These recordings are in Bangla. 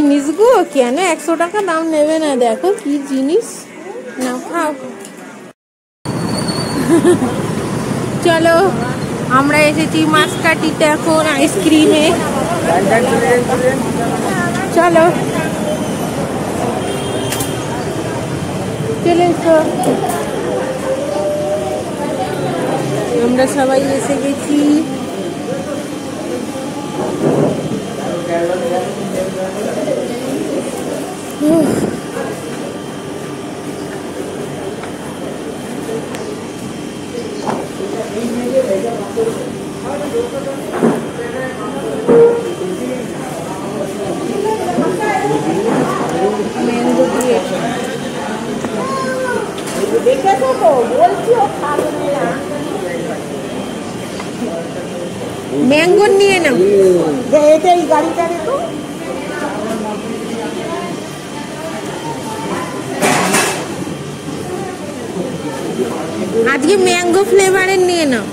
জিনিস গো, কেন 100 টাকা দাম নেবে না? দেখো কি জিনিস, না খাও। চলো আমরা এসেছি মাসকাঠিতে এখন আইসক্রিমে। চলো চলে এসো, আমরা সবাই এসে গেছি। ম্যাঙ্গো নিয়ে নাও, এটা এই গাড়িটা দেখো। আজকে ম্যাঙ্গো ফ্লেভারের নিয়ে নাও।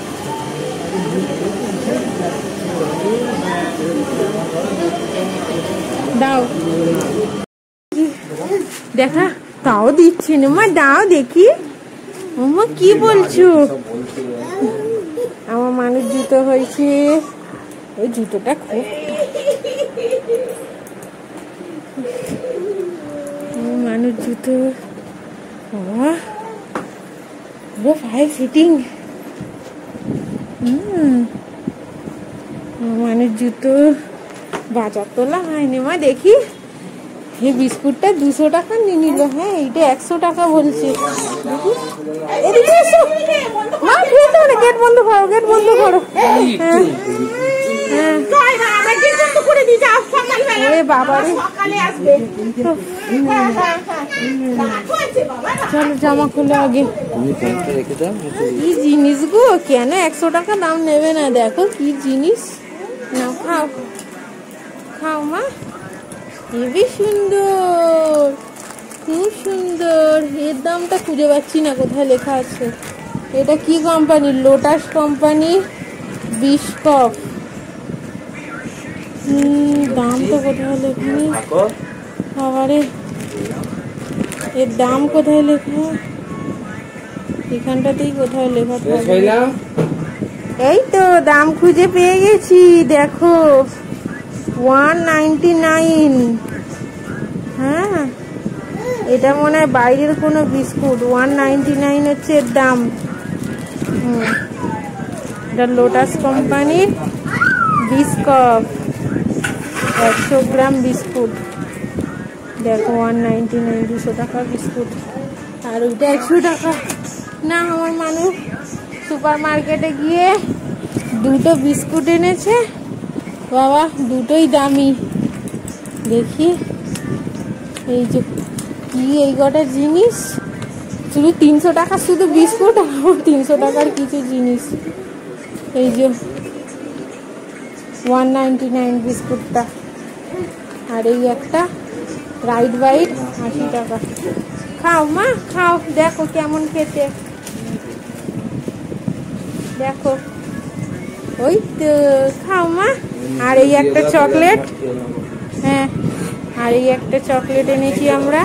দাও, দেখা তাও দিচ্ছি না মা, দাও দেখি। মামা কি বলছো? আমার মানুষ জুতো হয়েছে, ওই জুতোটা খুব মানুষ জুতো, ফাইভ ফিটিং। মানুষ জুতো বাজার তোলা হয়নি মা, দেখি। এই বিস্কুটটা 200 টাকা নিয়ে নিল। হ্যাঁ এইটা 100 টাকা বলছে। মা গেট বন্ধ করো, গেট বন্ধ করো। চলো জামা খুলে আগে। কি জিনিস গো, কেন 100 টাকা দাম নেবে না? দেখো কি জিনিস, না খাও খাও মা। হেবি সুন্দর, খুব সুন্দর। এর দামটা খুঁজে পাচ্ছি না, কোথায় লেখা আছে। এটা কি কোম্পানি? Lotus company বিস্কপ। দাম তো কোথায় লেখা নেই বাবারে, এর দাম কোথায় লেখা? এখানটাতেই কোথাও লেখা থাকে। এই তো দাম খুঁজে পেয়ে গেছি, দেখো 199। হ্যাঁ এটা মনে হয় বাইরের কোনো বিস্কুট। 199 হচ্ছে এর দাম। এটা লোটাস কোম্পানির বিস্কপ, 100 গ্রাম বিস্কুট। দেখো 199, 200 টাকার বিস্কুট। আর ওইটা 100 টাকা না। আমার মানুষ সুপার মার্কেটে গিয়ে দুটো বিস্কুট এনেছে বাবা, দুটোই দামি। দেখি এই যে কি, এই কটা জিনিস শুধু 300 টাকা, শুধু বিস্কুট। আর 300 টাকার কিছু জিনিস। এই যে 199 বিস্কুটটা, আর এই একটা রাইট বাইট 80 টাকা। খাও মা খাও, দেখো কেমন খেতে, দেখো। ওই তো খাও মা। আর এই একটা চকলেট, হ্যাঁ আর এই একটা চকলেট এনেছি আমরা।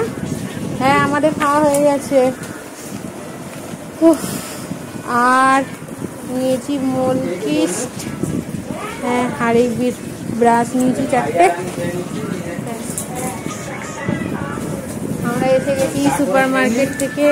হ্যাঁ আমাদের খাওয়া হয়ে গেছে। আর নিয়েছি মলকিস্ট, হ্যাঁ আর এই ব্রাশ নিয়েছি 4টে। আমরা এসে গেছি সুপার মার্কেট থেকে।